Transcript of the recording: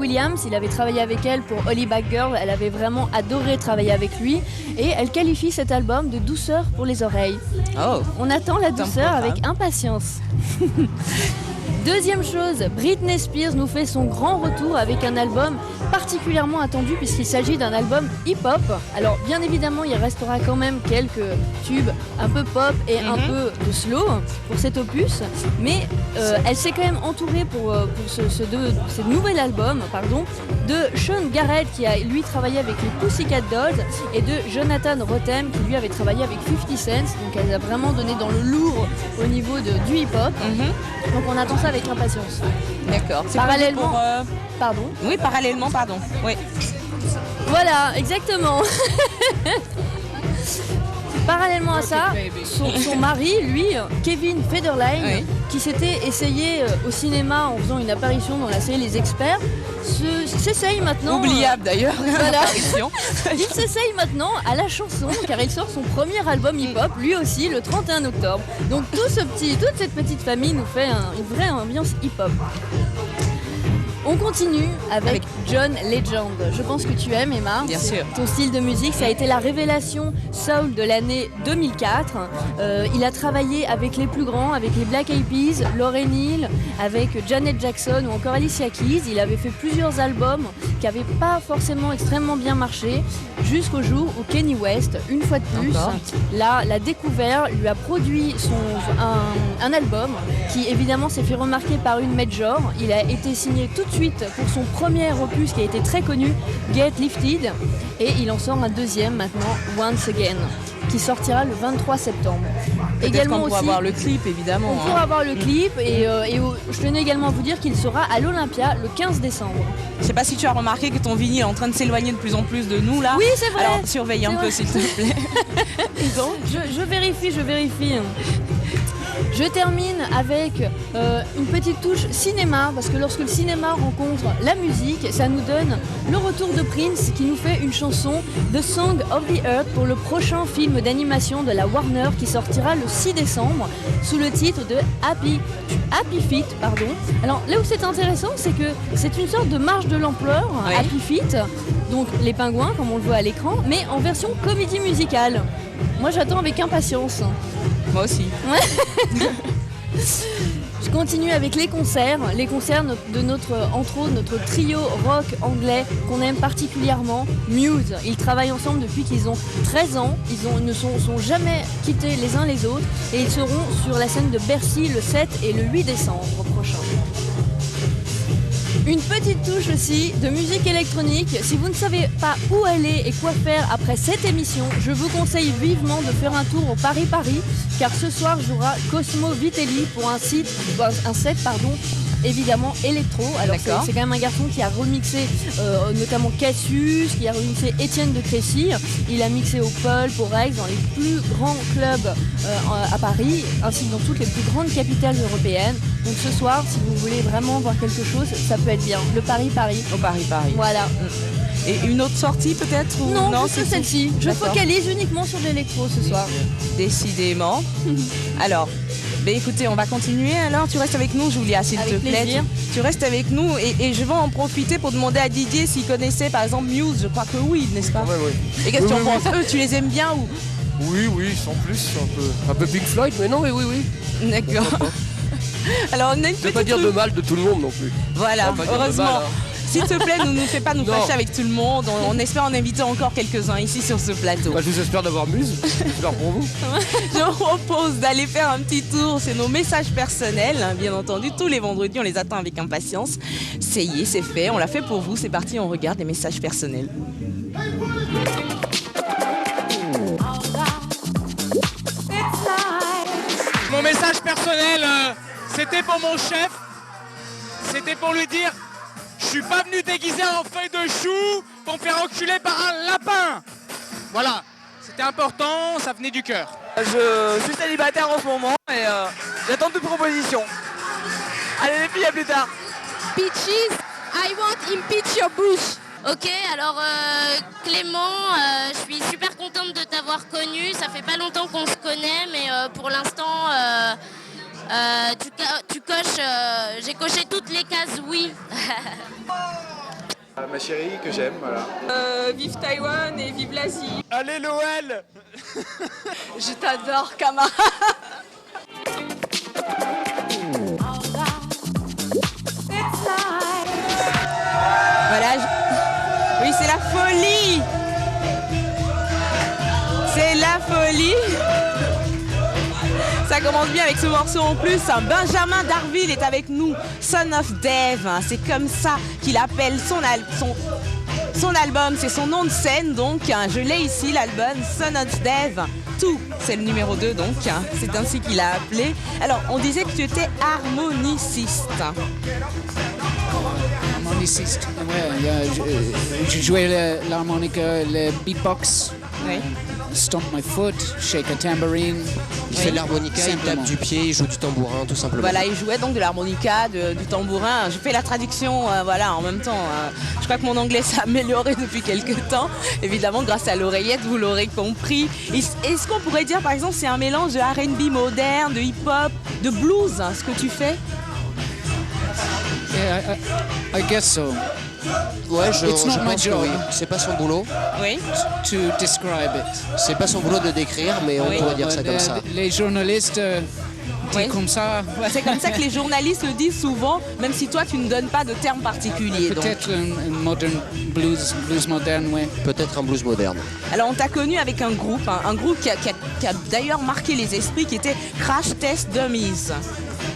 Williams, il avait travaillé avec elle pour Holly Back Girl, elle avait vraiment adoré travailler avec lui et elle qualifie cet album de douceur pour les oreilles. Oh. On attend la douceur avec impatience. Deuxième chose, Britney Spears nous fait son grand retour avec un album particulièrement attendu puisqu'il s'agit d'un album hip-hop. Alors bien évidemment il restera quand même quelques tubes un peu pop et un peu de slow pour cet opus, mais elle s'est quand même entourée pour ce nouvel album de Sean Garrett qui a lui travaillé avec les Pussycat Dolls et de Jonathan Rotem qui lui avait travaillé avec 50 Cent, donc elle a vraiment donné dans le lourd au niveau du hip-hop. Donc on attend ça avec impatience. D'accord. Parallèlement. Pardon. Oui, parallèlement, pardon. Oui. Voilà, exactement. Parallèlement à ça, son mari, lui, Kevin Federline, qui s'était essayé au cinéma en faisant une apparition dans la série Les Experts, s'essaye maintenant... Oubliable d'ailleurs, voilà. Il s'essaye maintenant à la chanson, car il sort son premier album hip-hop, lui aussi, le 31 octobre. Donc toute cette petite famille nous fait une vraie ambiance hip-hop. On continue avec John Legend. Je pense que tu aimes, Emma. Bien sûr. Ton style de musique, ça a été la révélation soul de l'année 2004. Il a travaillé avec les plus grands, avec les Black Eyed Peas, Lauryn Hill, avec Janet Jackson ou encore Alicia Keys. Il avait fait plusieurs albums qui n'avaient pas forcément extrêmement bien marché, jusqu'au jour où Kanye West, une fois de plus, l'a découvert, lui a produit un album qui évidemment s'est fait remarquer par une major. Il a été signé tout de suite pour son premier opus qui a été très connu, Get Lifted, et il en sort un deuxième maintenant, Once Again, qui sortira le 23 septembre. Également on pourra voir le clip évidemment. On pourra voir le clip et je tenais également à vous dire qu'il sera à l'Olympia le 15 décembre. Je sais pas si tu as remarqué que ton vinyle est en train de s'éloigner de plus en plus de nous là. Oui, c'est vrai. Alors surveille un peu s'il te plaît. Je vérifie. Je termine avec une petite touche cinéma, parce que lorsque le cinéma rencontre la musique, ça nous donne le retour de Prince qui nous fait une chanson The Song of the Earth pour le prochain film d'animation de la Warner qui sortira le 6 décembre sous le titre de Happy Feet. Alors là où c'est intéressant, c'est que c'est une sorte de marche de l'ampleur, Happy Feet, donc les pingouins comme on le voit à l'écran, mais en version comédie musicale. Moi j'attends avec impatience. Moi aussi. Je continue avec les concerts de entre autres notre trio rock anglais qu'on aime particulièrement, Muse. Ils travaillent ensemble depuis qu'ils ont 13 ans, ils ne sont jamais quittés les uns les autres et ils seront sur la scène de Bercy le 7 et le 8 décembre prochain. Une petite touche aussi de musique électronique. Si vous ne savez pas où aller et quoi faire après cette émission, je vous conseille vivement de faire un tour au Paris, car ce soir jouera Cosmo Vitelli pour un set évidemment électro. Alors c'est quand même un garçon qui a remixé notamment Cassius, qui a remixé Étienne de Crécy. Il a mixé au Pulp, au Rex, dans les plus grands clubs à Paris, ainsi que dans toutes les plus grandes capitales européennes. Donc ce soir, si vous voulez vraiment voir quelque chose, ça peut être bien. Le Paris. Au Paris. Voilà. Et une autre sortie peut-être ou... Non, c'est celle-ci. Je focalise uniquement sur l'électro ce soir. Décidément. Alors, écoutez, on va continuer. Alors, tu restes avec nous, Julia, s'il te plaît. Tu restes avec nous et je vais en profiter pour demander à Didier s'il connaissait par exemple Muse. Je crois que oui, n'est-ce pas? Oui. Et qu'est-ce que tu en penses? Eux, tu les aimes bien ou? Oui, sans plus. Un peu Pink Floyd, mais non, oui. D'accord. Alors, on a une petite... pas dire de mal de tout le monde non plus. Voilà, heureusement. Mal, S'il te plaît, ne nous fais pas nous fâcher avec tout le monde. On espère en inviter encore quelques-uns ici sur ce plateau. Je vous espère d'avoir Muse. J'espère pour vous. Je vous propose d'aller faire un petit tour. C'est nos messages personnels, bien entendu. Tous les vendredis, on les attend avec impatience. Ça y est, c'est fait. On l'a fait pour vous. C'est parti, on regarde les messages personnels. Mon message personnel, c'était pour mon chef. C'était pour lui dire: je suis pas venu déguisé en feuille de chou pour me faire enculer par un lapin. Voilà, c'était important, ça venait du cœur. Je suis célibataire en ce moment et j'attends toute proposition. Allez les filles, à plus tard. Peaches, I want impeach your bush. Ok, alors Clément, je suis super contente de t'avoir connu. Ça fait pas longtemps qu'on se connaît, mais pour l'instant, tu coches, j'ai coché toutes les cases oui. Ma chérie que j'aime, voilà. Vive Taïwan et vive l'Asie. Allez l'OL. Je t'adore, Kama. Voilà. Oui, c'est la folie. C'est la folie. Ça commence bien avec ce morceau en plus. Benjamin Darville est avec nous. Son of Dave. C'est comme ça qu'il appelle son album. C'est son nom de scène donc. Je l'ai ici, l'album Son of Dave. Tout, c'est le numéro 2 donc. C'est ainsi qu'il a appelé. Alors, on disait que tu étais harmoniciste. Harmoniciste, ouais, je jouais l'harmonica, le beatbox, Oui. stomp my foot, shake a tambourine. Il fait de l'harmonica, il tape du pied, il joue du tambourin, tout simplement. Voilà, il jouait donc de l'harmonica, du tambourin. Je fais la traduction, voilà, en même temps. Je crois que mon anglais s'est amélioré depuis quelques temps. Évidemment, grâce à l'oreillette, vous l'aurez compris. Est-ce qu'on pourrait dire, par exemple, c'est un mélange de R&B moderne, de hip-hop, de blues, ce que tu fais? Yeah, I guess so. Ouais, je It's not my pense que job. oui. C'est pas son boulot. Oui. To describe it. C'est pas son boulot de décrire, mais on Oui. pourrait dire ça comme ça. Les journalistes disent Oui. comme ça. C'est comme ça que les journalistes le disent souvent, même si toi, tu ne donnes pas de terme particulier. donc. Peut-être un modern blues moderne, ouais. Peut-être un blues moderne. Alors, on t'a connu avec un groupe qui a d'ailleurs marqué les esprits, qui était Crash Test Dummies.